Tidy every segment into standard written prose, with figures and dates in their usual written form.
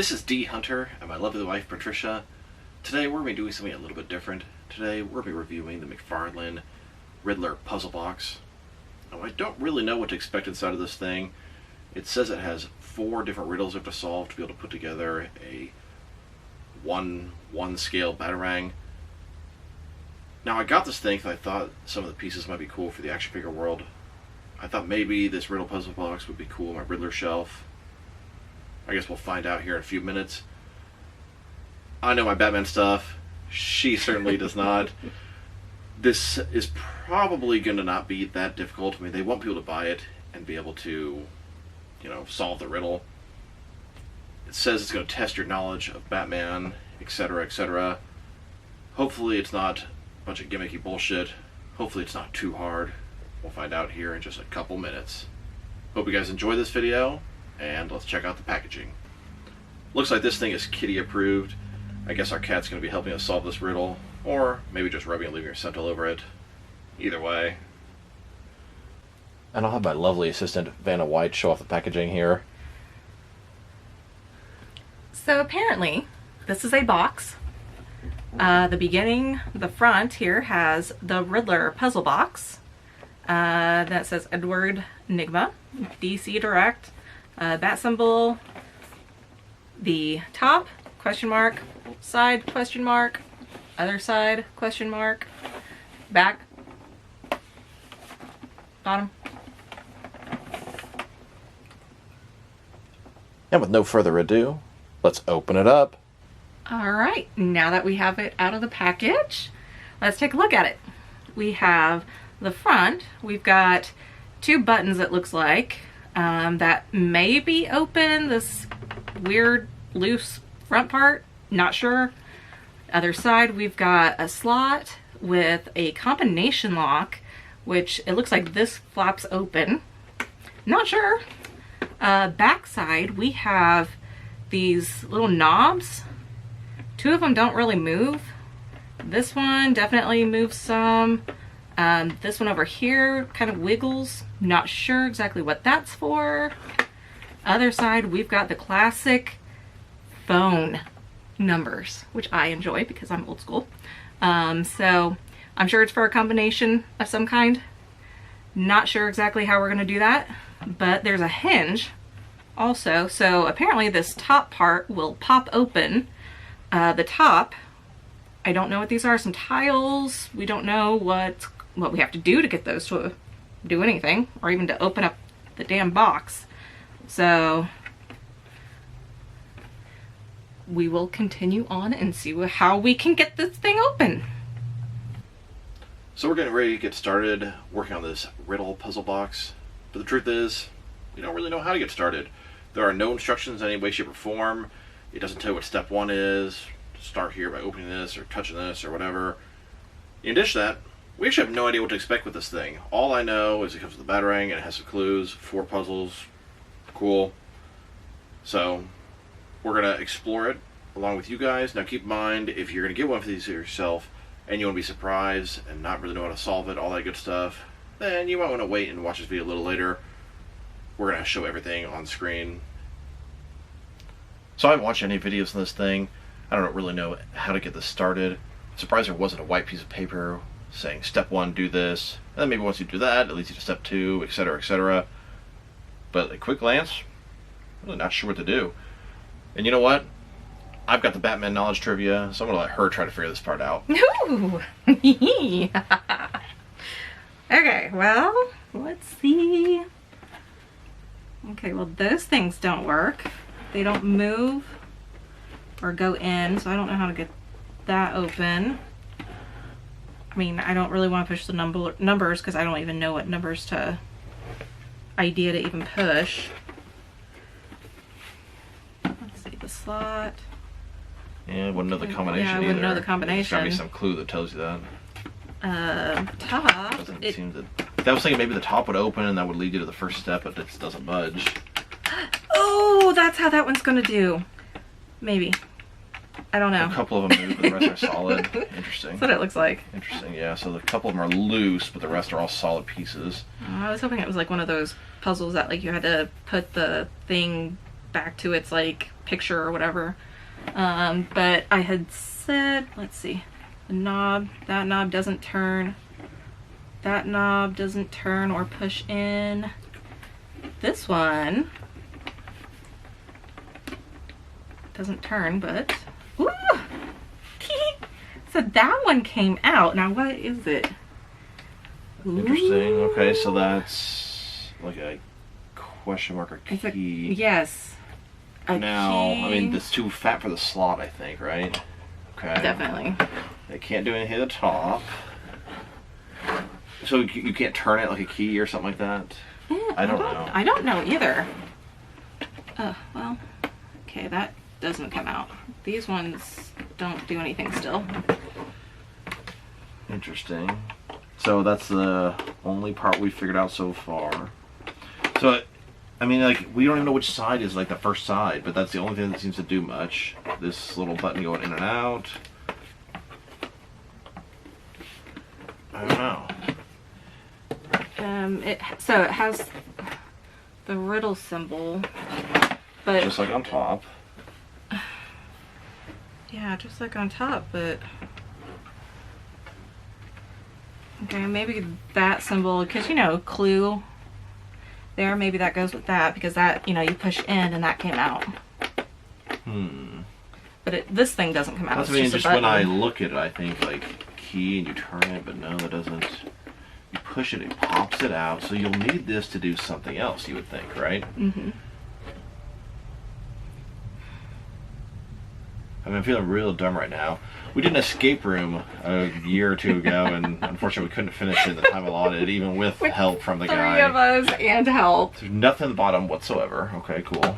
This is D Hunter and my lovely wife Patricia. Today we're going to be doing something a little bit different. Today we're going to be reviewing the McFarlane Riddler Puzzle Box. Now, I don't really know what to expect inside of this thing. It says it has 4 different riddles you have to solve to be able to put together a one scale Batarang. Now I got this thing because I thought some of the pieces might be cool for the action figure world. I thought maybe this Riddle Puzzle Box would be cool on my Riddler shelf. I guess we'll find out here in a few minutes. I know my Batman stuff. She certainly does not. This is probably going to not be that difficult. I mean, they want people to buy it and be able to, solve the riddle. It says it's going to test your knowledge of Batman, etc., etc. Hopefully it's not a bunch of gimmicky bullshit. Hopefully it's not too hard. We'll find out here in just a couple minutes. Hope you guys enjoy this video, and let's check out the packaging. Looks like this thing is kitty approved. I guess our cat's going to be helping us solve this riddle, or maybe just rubbing and leaving her scent all over it. Either way. And I'll have my lovely assistant Vanna White show off the packaging here. So apparently, this is a box. The front here has the Riddler Puzzle Box. That says Edward Nigma, DC Direct, bat symbol, the top, question mark, side, question mark, other side, question mark, back, bottom. And with no further ado, let's open it up. Alright, now that we have it out of the package, let's take a look at it. We have the front, we've got 2 buttons it looks like, that may be open, this weird loose front part, not sure. Other side we've got a slot with a combination lock, which it looks like this flaps open, not sure. Back side we have these little knobs. 2 of them don't really move. This one definitely moves some. This one over here kind of wiggles. Not sure exactly what that's for. Other side, we've got the classic phone numbers, which I enjoy because I'm old school. So I'm sure it's for a combination of some kind. Not sure exactly how we're going to do that, but there's a hinge also. So apparently this top part will pop open. The top, I don't know what these are, some tiles. We don't know what we have to do to get those to do anything, or even to open up the damn box. So we will continue on and see how we can get this thing open. So we're getting ready to get started working on this riddle puzzle box. But the truth is, we don't really know how to get started. There are no instructions in any way, shape, or form. It doesn't tell you what step 1 is. Start here by opening this or touching this or whatever. In addition to that, we actually have no idea what to expect with this thing. All I know is it comes with the Batarang and it has some clues, 4 puzzles. Cool. So we're going to explore it along with you guys. Now keep in mind, if you're going to get one of these yourself and you want to be surprised and not really know how to solve it, all that good stuff, then you might want to wait and watch this video a little later. We're going to show everything on screen. So I haven't watched any videos on this thing. I don't really know how to get this started. I'm surprised there wasn't a white piece of paper saying step 1, do this, and then maybe once you do that, it leads you to step 2, etc., etc. But at a quick glance, I'm really not sure what to do. And you know what? I've got the Batman knowledge trivia, so I'm going to let her try to figure this part out. Ooh. Okay, well, let's see. Okay, well, those things don't work. They don't move or go in, so I don't know how to get that open. I mean, I don't really want to push the numbers because I don't even know what numbers to idea to even push. Let's see, the slot. Yeah, I wouldn't know the combination Yeah, I either. wouldn't know the combination. There's got to be some clue that tells you that. Top. Doesn't seem to... I was thinking maybe the top would open and that would lead you to the first step, but it just doesn't budge. Oh, that's how that one's gonna do. Maybe. I don't know. A couple of them move, but the rest are solid. Interesting. That's what it looks like. Interesting, yeah. So a couple of them are loose, but the rest are all solid pieces. I was hoping it was like one of those puzzles that like you had to put the thing back to its like picture or whatever. But I had said, let's see, the knob, that knob doesn't turn. That knob doesn't turn or push in. This one doesn't turn, but ooh, so that one came out. Now what is it? Interesting. Okay, so that's like a question mark or key. Yes. Now, key. I mean, it's too fat for the slot, I think, right? Okay. Definitely. They can't do anything at the top. So you can't turn it like a key or something like that? Yeah, I don't know. I don't know either. Well, okay, that doesn't come out. These ones don't do anything still. Interesting. So that's the only part we figured out so far. So, I mean, like, we don't even know which side is, like, the first side, but that's the only thing that seems to do much. This little button going in and out. I don't know. So it has the riddle symbol, but Just like on top. yeah, just like on top, but okay, maybe that symbol, because you know, clue there, maybe that goes with that, because that, you know, you push in and that came out. But this thing doesn't come out. That's, It's I mean, just just a when I button. look at it, I think, like, key and you turn it, but no, that doesn't. You push it, it pops it out, so you'll need this to do something else, you would think, right? Mm-hmm. I mean, I'm feeling real dumb right now. We did an escape room a year or two ago, and unfortunately we couldn't finish it in the time allotted, even with help from the guy. 3 of us and help. There's nothing at the bottom whatsoever. Okay, cool.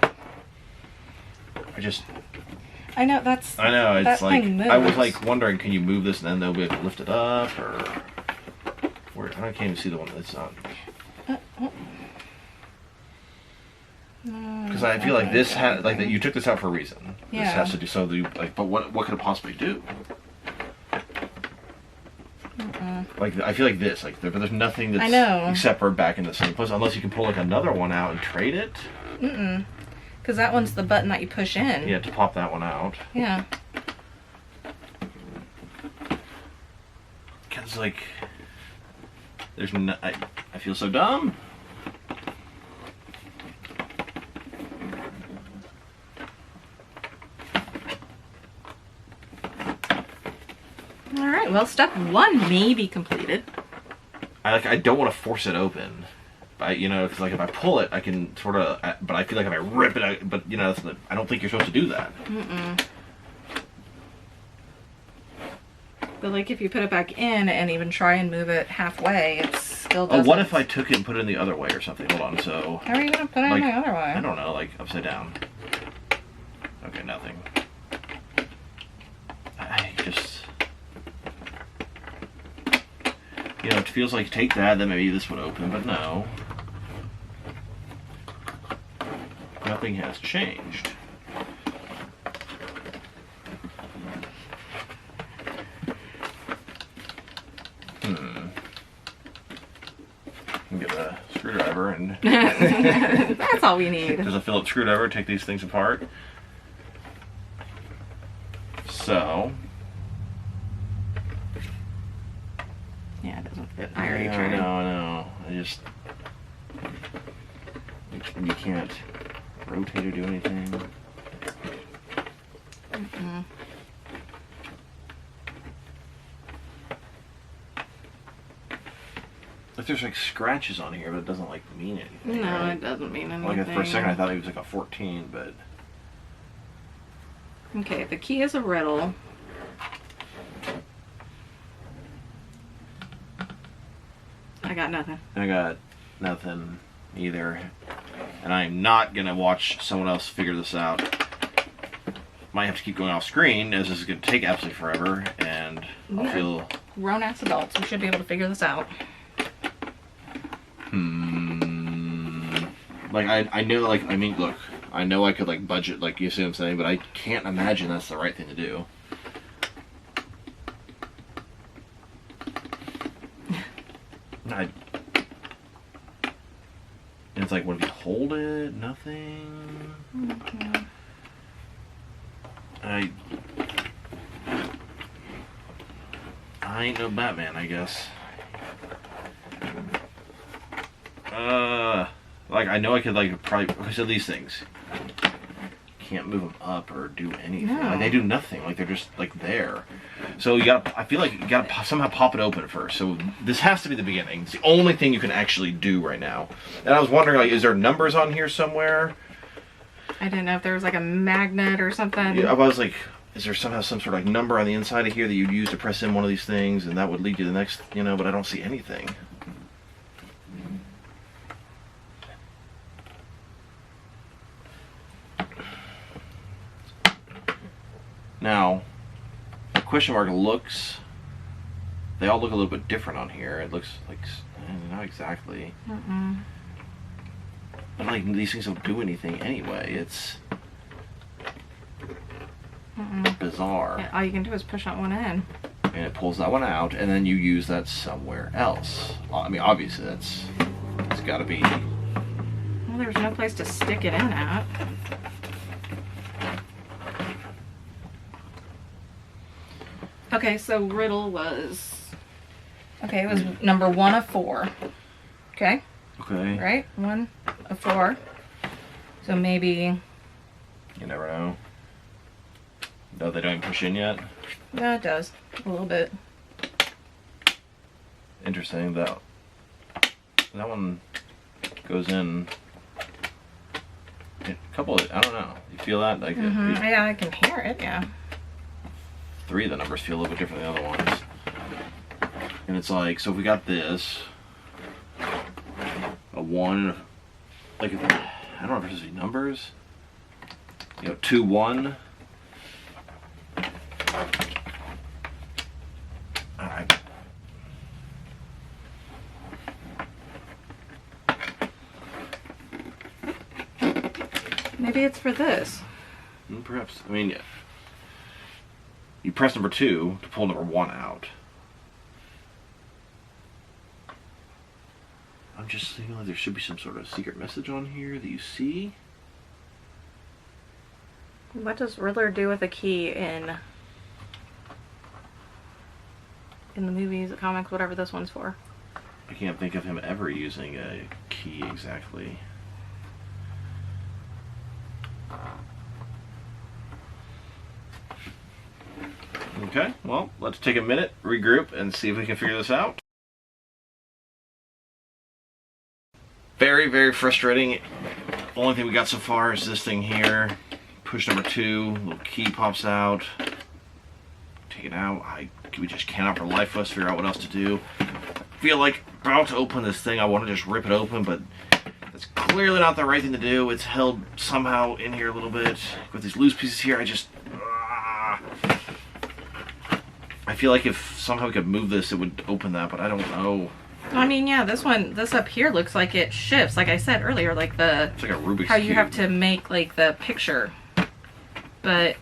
I know, that's... I know, it's that like, thing I was moves. like wondering, can you move this and then they'll be able to lift it up, or... Where, I can't even see the one that's not... Because I feel like this had, like, that you took this out for a reason. Yeah. This has to do so that you, like, but what could it possibly do? Like, I feel like this, like, there's nothing that's I know. except for back in the same place, unless you can pull like another one out and trade it. Because that one's the button that you push in. Yeah, to pop that one out. Yeah. Because, like, there's no, I feel so dumb. All right. Well, step 1 may be completed. I don't want to force it open. You know, because, like, if I pull it, I can sort of, but I feel like if I rip it out, but, you know, I don't think you're supposed to do that. But, like, if you put it back in and even try and move it halfway, it still Oh, doesn't. what if I took it and put it in the other way or something? Hold on, so... How are you going to put it like, in the other way? I don't know, like, upside down. Okay, nothing. I just... You know, it feels like take that, then maybe this would open, but no. Nothing has changed. Get a screwdriver and That's all we need. there's a Phillips screwdriver, take these things apart. So... Yeah, it doesn't fit. I already Yeah, tried. I know. I just... You can't rotate or do anything. Like, there's, like, scratches on here, but it doesn't, like, mean anything. No, right? it doesn't mean anything. Like, for a second I thought it was, like, a 14, but... Okay, the key is a riddle. I got nothing. I got nothing either. And I'm not gonna watch someone else figure this out. Might have to keep going off screen, as this is gonna take absolutely forever, and I'll Yeah. feel... Grown-ass adults, we should be able to figure this out. Like, I know, like, I mean, look, I know I could, like, budget, like, you see what I'm saying, but I can't imagine that's the right thing to do. It's like, what if you hold it? Nothing. Okay. I ain't no Batman, I guess. Like, I know I could, like, probably... Okay, so these things. Can't move them up or do anything. No. Like, they do nothing. Like, they're just, like, there. So you gotta... I feel like you gotta somehow pop it open first. So this has to be the beginning. It's the only thing you can actually do right now. And I was wondering, like, is there numbers on here somewhere? I didn't know if there was, like, a magnet or something. Yeah, I was like... Is there somehow some sort of like number on the inside of here that you'd use to press in one of these things, and that would lead you to the next, you know, but I don't see anything. Now, the question mark looks, they all look a little bit different on here. It looks like, not exactly. But like, these things don't do anything anyway. It's bizarre. Yeah, all you can do is push that one in. And it pulls that one out, and then you use that somewhere else. Well, I mean, obviously, it's got to be... Well, there's no place to stick it in at. Okay, so Riddle was... Okay, it was number 1 of 4. Okay? Okay. Right? 1 of 4. So maybe... You never know. No, they don't push in yet? Yeah, it does. A little bit. Interesting. That one goes in... A couple of... I don't know. You feel that? Like Yeah, I can hear it, yeah. 3 of the numbers feel a little bit different than the other ones. And it's like, so if we got this... A 1... Like, I don't know if there's any numbers. You know, 2, 1... Alright. Maybe it's for this. Perhaps. I mean, yeah. You press number 2 to pull number 1 out. I'm just thinking like there should be some sort of secret message on here that you see. What does Riddler do with a key in the movies, the comics, whatever this one's for? I can't think of him ever using a key exactly. Okay, well, let's take a minute, regroup, and see if we can figure this out. Very, very frustrating. Only thing we got so far is this thing here. Push number 2, little key pops out. Take it out. We just cannot for life of us figure out what else to do. I feel like I'm about to open this thing. I want to just rip it open, but that's clearly not the right thing to do. It's held somehow in here a little bit. With these loose pieces here, I feel like if somehow we could move this, it would open that, but I don't know. I mean, yeah, this up here looks like it shifts. Like I said earlier, like it's like a Rubik's how you Cube. have to make like the picture, but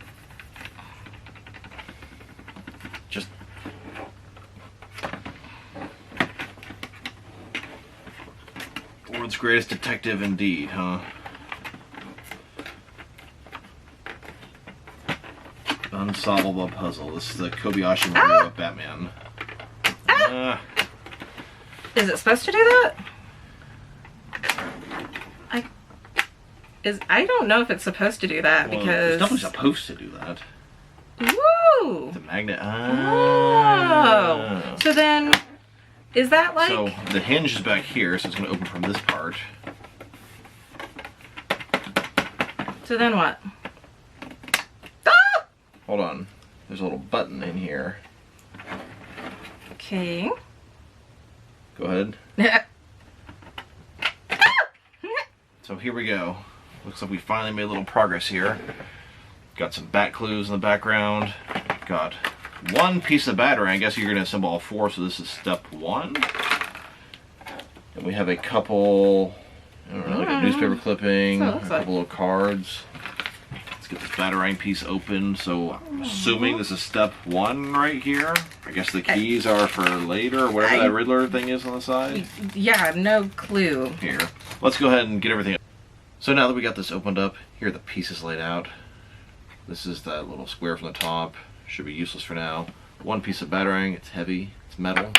just world's greatest detective indeed, huh? Unsolvable puzzle. This is the Kobayashi movie of Batman. is it supposed to do that? I don't know if it's supposed to do that, well, because it's definitely supposed to do that. Woo! The magnet. Oh. So then, is that like? So the hinge is back here, so it's going to open from this part. So then what? Hold on. There's a little button in here. Okay. Go ahead. So here we go. Looks like we finally made a little progress here. Got some bat clues in the background. Got 1 piece of Batarang. I guess you're going to assemble all 4, so this is step 1. And we have a couple, I don't know, like a newspaper clipping, a couple of cards. get the Batarang piece open. So I'm assuming this is step 1 right here. I guess the keys are for later, or whatever that Riddler thing is on the side. Yeah, no clue. Here, let's go ahead and get everything. So now that we got this opened up, here are the pieces laid out. This is that little square from the top. Should be useless for now. One piece of Batarang, it's heavy, it's metal.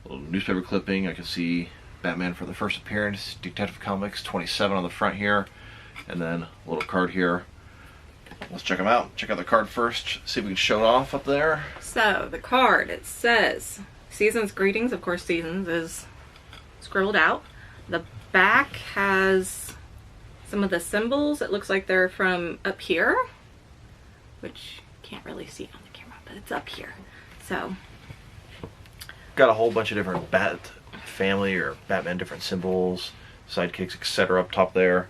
A little newspaper clipping, I can see Batman for the first appearance, Detective Comics 27 on the front here. And then a little card here. Let's check them out. Check out the card first, see if we can show it off up there. So the card, it says Season's Greetings. Of course, Seasons is scribbled out. The back has some of the symbols. It looks like they're from up here, which you can't really see on the camera, but it's up here. So got a whole bunch of different Bat family or Batman different symbols, sidekicks, etc. up top there.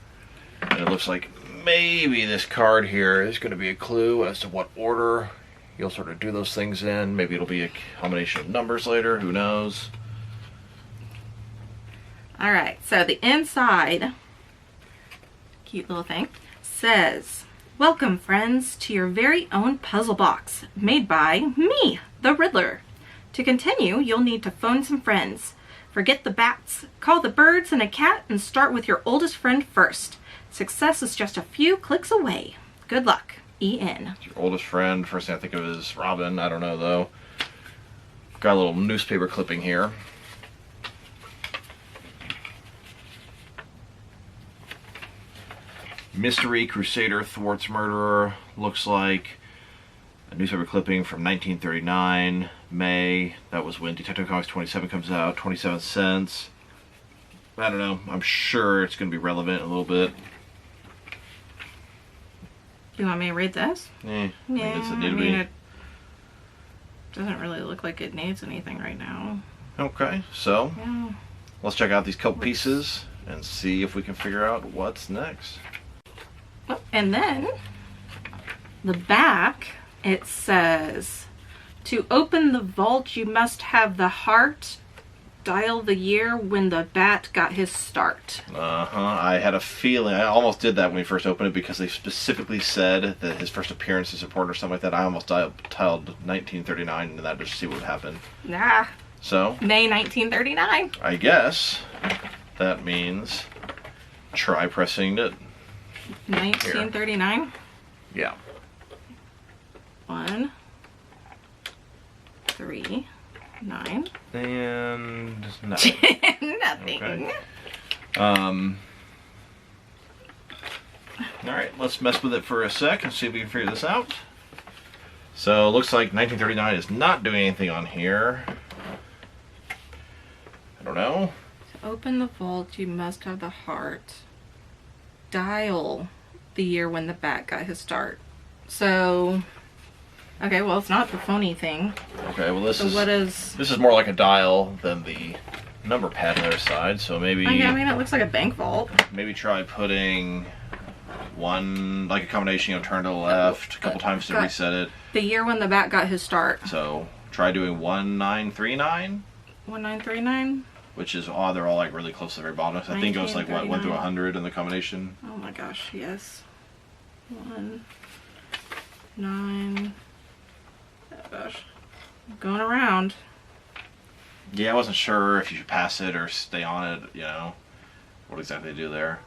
And it looks like maybe this card here is going to be a clue as to what order you'll sort of do those things in. Maybe it'll be a combination of numbers later, who knows. Alright, so the inside, cute little thing, says, "Welcome friends to your very own puzzle box, made by me, the Riddler. To continue, you'll need to phone some friends. Forget the bats, call the birds and a cat, and start with your oldest friend first. Success is just a few clicks away. Good luck, E.N." Your oldest friend, first thing I think of is Robin, I don't know though. Got a little newspaper clipping here. Mystery Crusader thwarts murderer, looks like a newspaper clipping from 1939, May. That was when Detective Comics 27 comes out, 27 cents. I don't know, I'm sure it's going to be relevant a little bit. Do you want me to read this? Yeah, It doesn't really look like it needs anything right now. Okay, so Yeah. let's check out these couple pieces and see if we can figure out what's next. Oh, and then the back, it says, "To open the vault, you must have the heart. Dial the year when the bat got his start." I had a feeling, I almost did that when we first opened it because they specifically said that his first appearance is important or something like that. I almost dialed 1939 into that just to see what would happen. Nah, So, May 1939. I guess that means try pressing it. 1939. Yeah. 1, 3, 9. And no. Nothing. Okay. Alright, let's mess with it for a sec and see if we can figure this out. So, it looks like 1939 is not doing anything on here. I don't know. To open the vault, you must have the heart. Dial the year when the bat got his start. So, okay, well, it's not the phony thing. Okay, well this So what is... this is more like a dial than the number pad on the other side, so maybe I mean, it looks like a bank vault. maybe try putting one, like a combination, you know, turn to the left a couple times to got- reset it. The year when the bat got his start. So try doing 1939, 1939? which is they're all like really close to the very bottom. So I think it goes like what, 1 through 100 in the combination. Oh my gosh, yes. 1, 9. Oh gosh. Going around. Yeah, I wasn't sure if you should pass it or stay on it, you know, what exactly to do there.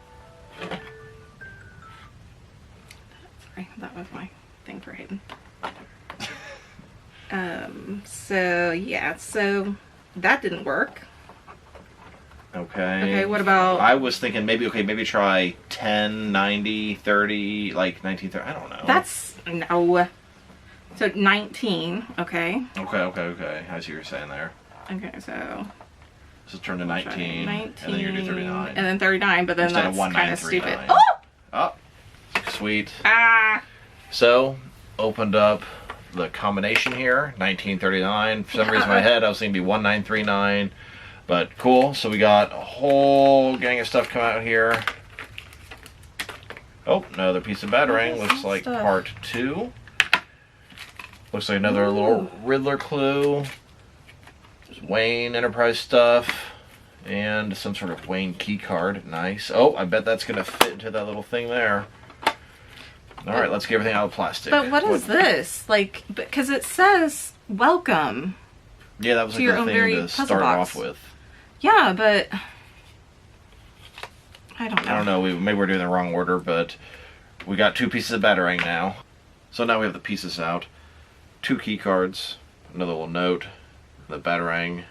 Sorry, that was my thing for Hayden. So yeah, so that didn't work. Okay. Okay, what about... I was thinking maybe try 10, 90, 30, like 1930. I don't know. That's... no. So 19, okay. Okay. I see what you're saying there. Okay, so... So turn to 19, 19, and then you're going to do 39. And then 39, but then Instead of that's kind of stupid. 1939. Oh! Oh, sweet. Ah! So, opened up the combination here, 1939. For some reason in my head I was thinking it'd be 1939. But cool, so we got a whole gang of stuff come out here. Oh, another piece of Batarang. What is Looks that like stuff? part 2. Looks like another little Riddler clue. There's Wayne Enterprise stuff. And some sort of Wayne key card. Nice. Oh, I bet that's going to fit into that little thing there. All right, let's get everything out of plastic. But what is this? Like, because it says welcome. Yeah, that was to like your the own thing very to puzzle start box. off with. Yeah, but I don't know. I don't know, maybe we're doing the wrong order, but we got 2 pieces of Batarang now. So now we have the pieces out. 2 key cards, another little note, the Batarang.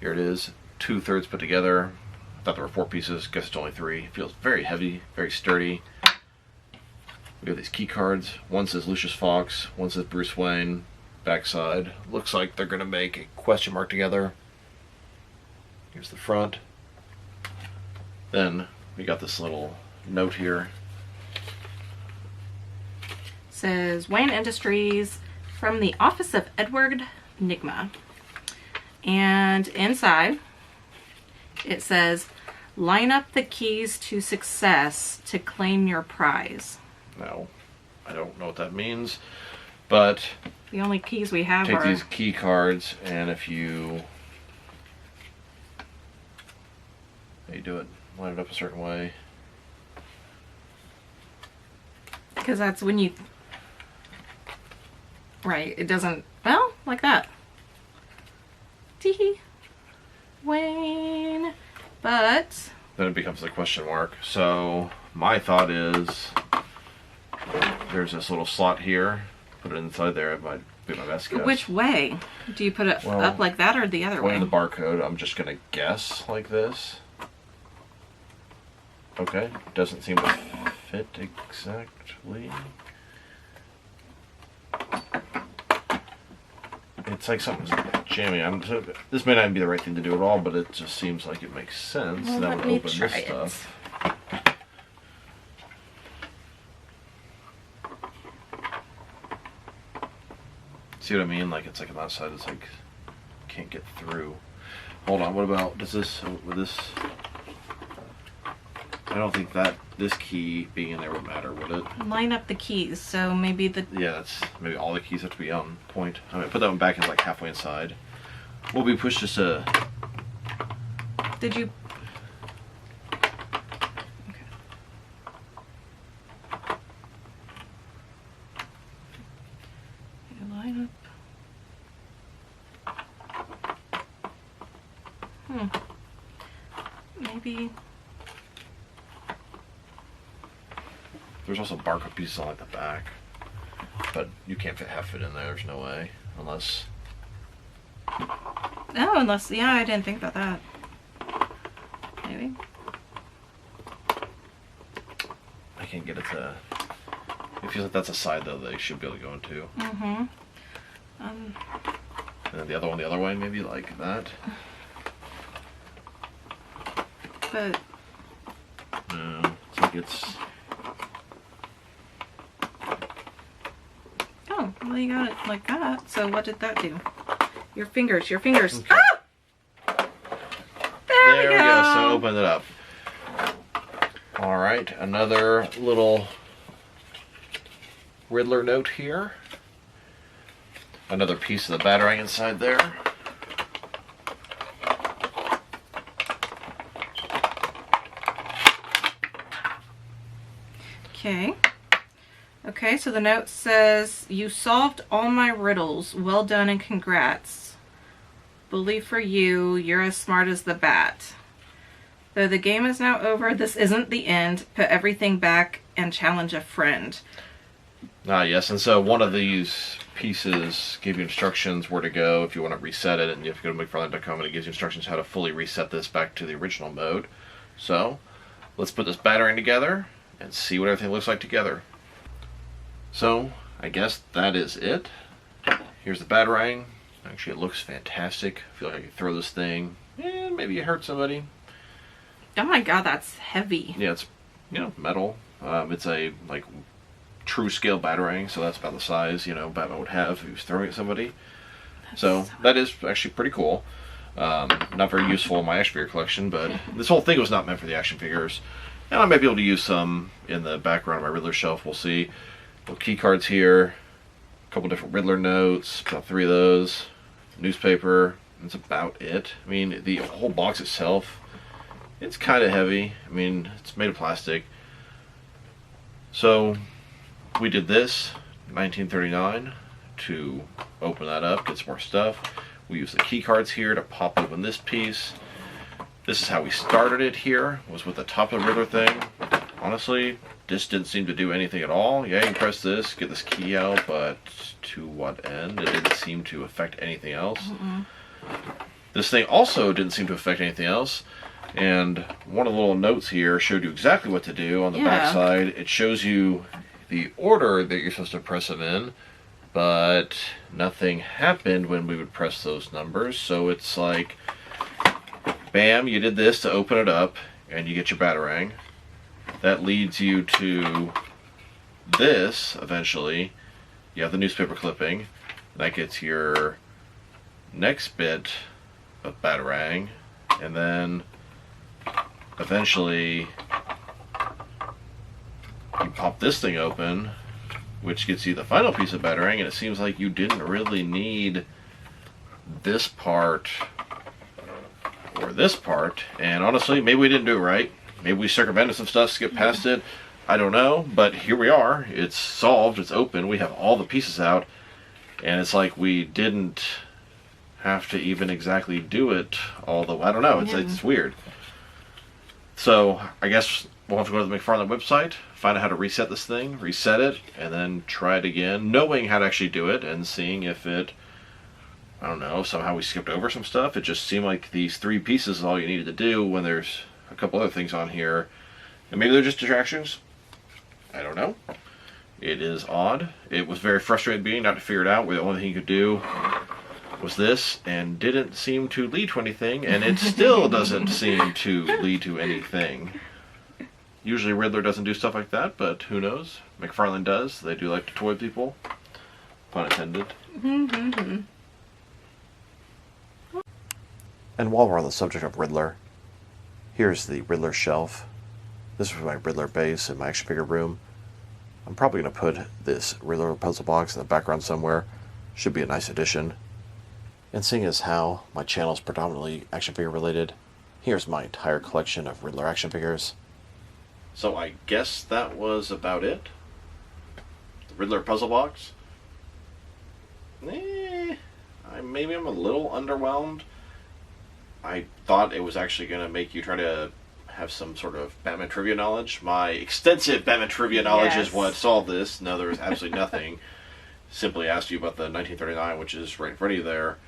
Here it is, 2/3 put together. I thought there were 4 pieces, guess it's only 3. It feels very heavy, very sturdy. We have these key cards. One says Lucius Fox, one says Bruce Wayne. Backside. Looks like they're going to make a question mark together. Here's the front. Then we got this little note here. Says Wayne Industries from the office of Edward Nigma. And inside it says, line up the keys to success to claim your prize. Now, I don't know what that means, but The only keys we have take are... these key cards, and if you do it, line it up a certain way. Because that's when you... Right, it doesn't... Well, like that. Teehee. Wayne. But... Then it becomes a question mark. So my thought is there's this little slot here. Put it inside there. It might be my best guess. Which way? Do you put it Well, up like that or the other way? Way in the barcode, I'm just gonna guess like this. Okay, doesn't seem to fit exactly. It's like something's jamming. This may not be the right thing to do at all, but it just seems like it makes sense. Well, That let would me open try this it. stuff. See what I mean? Like it's like on that side, it's like can't get through. Hold on, what about does this with this? I don't think that this key being in there would matter, would it? Line up the keys, so maybe the... Yeah, that's maybe all the keys have to be on point. I mean, put that one back as like halfway inside. Will we push this to? Did you... Okay. You line up... Maybe... There's also barcode pieces on like the back, but you can't fit half it in there. There's no way, unless. Oh, unless... Yeah, I didn't think about that. Maybe. I can't get it to. It feels like that's a side though they should be able to go into. Mm-hmm. And then the other one the other way, maybe like that. But... No, it's like it's. Oh, well you got it like that. So what did that do? Your fingers. Okay. Ah! There we go. So open it up. All right, another little Riddler note here. Another piece of the Batarang inside there. Okay. Okay, so the note says, you solved all my riddles. Well done and congrats. Believe for you, you're as smart as the bat. Though the game is now over, this isn't the end. Put everything back and challenge a friend. Ah, yes, and so one of these pieces gave you instructions where to go if you want to reset it, and you have to go to McFarlane.com and it gives you instructions how to fully reset this back to the original mode. So, let's put this Batarang together and see what everything looks like together. So, I guess that is it. Here's the Batarang. Actually, it looks fantastic. I feel like I could throw this thing, and maybe it hurt somebody. Oh my god, that's heavy. Yeah, it's, metal. It's a, like, true scale Batarang, so that's about the size, Batman would have if he was throwing at somebody. So, that is actually pretty cool. Not very useful in my action figure collection, but this whole thing was not meant for the action figures. And I might be able to use some in the background of my Riddler shelf, we'll see. Little key cards here, a couple different Riddler notes, about 3 of those, newspaper, that's about it. I mean, the whole box itself, it's kind of heavy. I mean, it's made of plastic. So, we did this, 1939, to open that up, get some more stuff. We use the key cards here to pop open this piece. This is how we started it here, was with the top of the Riddler thing. Honestly, this didn't seem to do anything at all. Yeah, you can press this, get this key out, but to what end? It didn't seem to affect anything else. This thing also didn't seem to affect anything else. And one of the little notes here showed you exactly what to do. On the back side, it shows you the order that you're supposed to press them in, but nothing happened when we would press those numbers. So it's like, bam, you did this to open it up, and you get your Batarang. That leads you to this, eventually. You have the newspaper clipping. That gets your next bit of Batarang. And then, eventually, you pop this thing open, which gets you the final piece of Batarang, and it seems like you didn't really need this part or this part. And honestly, maybe we didn't do it right. Maybe we circumvented some stuff to get past it. I don't know, but here we are. It's solved. It's open. We have all the pieces out, and it's like we didn't have to even exactly do it all the way. I don't know. It's weird. So I guess we'll have to go to the McFarlane website, find out how to reset this thing, reset it, and then try it again, knowing how to actually do it and seeing if it, I don't know, somehow we skipped over some stuff. It just seemed like these 3 pieces is all you needed to do when there's a couple other things on here. And maybe they're just distractions. I don't know. It is odd. It was very frustrating being not to figure it out, where the only thing you could do was this, and didn't seem to lead to anything, and it still doesn't seem to lead to anything. Usually Riddler doesn't do stuff like that, but who knows? McFarlane does. They do like to toy people. Pun intended. And while we're on the subject of Riddler, here's the Riddler shelf. This is my Riddler base in my action figure room. I'm probably going to put this Riddler puzzle box in the background somewhere. Should be a nice addition. And seeing as how my channel is predominantly action figure related, here's my entire collection of Riddler action figures. So I guess that was about it. The Riddler puzzle box. Maybe I'm a little underwhelmed. I thought it was actually going to make you try to have some sort of Batman trivia knowledge. My extensive Batman trivia knowledge is what solved this. No, there was absolutely nothing. Simply asked you about the 1939, which is right in front of you there.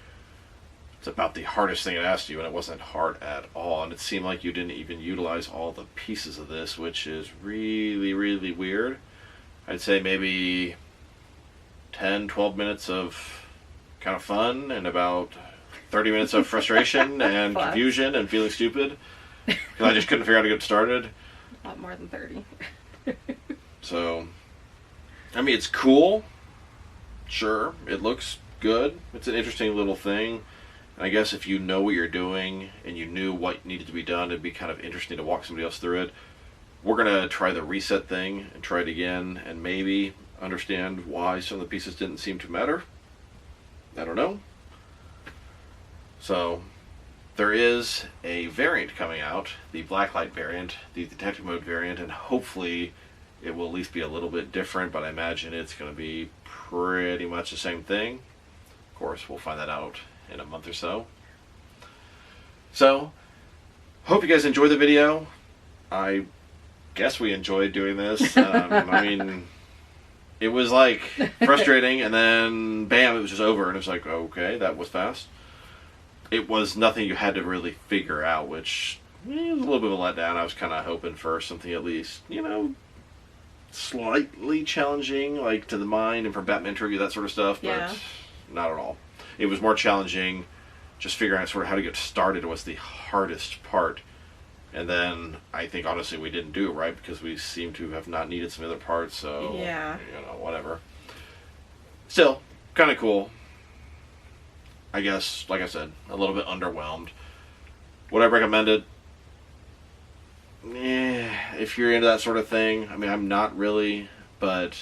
It's about the hardest thing it asked you, and it wasn't hard at all. And it seemed like you didn't even utilize all the pieces of this, which is really, really weird. I'd say maybe 10, 12 minutes of kind of fun and about 30 minutes of frustration and confusion and feeling stupid. Because I just couldn't figure out how to get started. A lot more than 30. So, I mean, it's cool. Sure, it looks good. It's an interesting little thing. And I guess if you know what you're doing and you knew what needed to be done, it'd be kind of interesting to walk somebody else through it. We're going to try the reset thing and try it again and maybe understand why some of the pieces didn't seem to matter. I don't know. So, there is a variant coming out, the Blacklight variant, the Detective Mode variant, and hopefully it will at least be a little bit different, but I imagine it's going to be pretty much the same thing. Of course, we'll find that out in a month or so. So, hope you guys enjoyed the video. I guess we enjoyed doing this. I mean, it was like frustrating, and then bam, it was just over, and it was like, okay, that was fast. It was nothing you had to really figure out, which was a little bit of a letdown. I was kind of hoping for something at least, you know, slightly challenging, like to the mind and for Batman trivia, that sort of stuff, but not at all. It was more challenging just figuring out sort of how to get started was the hardest part. And then I think honestly we didn't do it right because we seem to have not needed some other parts, so you know, whatever. Still, kind of cool. I guess, like I said, a little bit underwhelmed. Would I recommend it? If you're into that sort of thing. I mean, I'm not really, but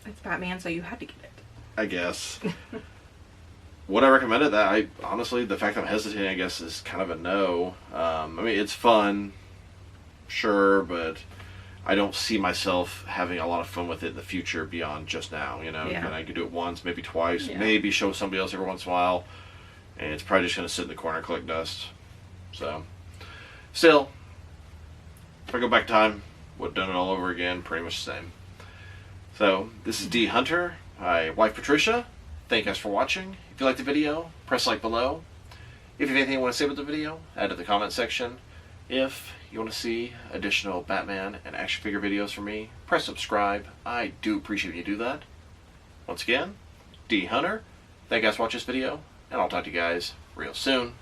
it's Batman, so you had to get it. I guess. Would I recommend it? That I honestly, the fact that I'm hesitating, I guess, is kind of a no. I mean, it's fun, sure, but I don't see myself having a lot of fun with it in the future beyond just now, you know. Yeah. And I could do it once, maybe twice, Yeah. maybe show somebody else every once in a while, and it's probably just going to sit in the corner and collect dust. So, still, if I go back time, would have done it all over again, pretty much the same. So, this is D. Hunter, my wife Patricia. Thank you guys for watching. If you liked the video, press like below. If you have anything you want to say about the video, add it in the comment section. If you want to see additional Batman and action figure videos from me, press subscribe. I do appreciate when you do that. Once again, D. Hunter. Thank you guys for watching this video, and I'll talk to you guys real soon.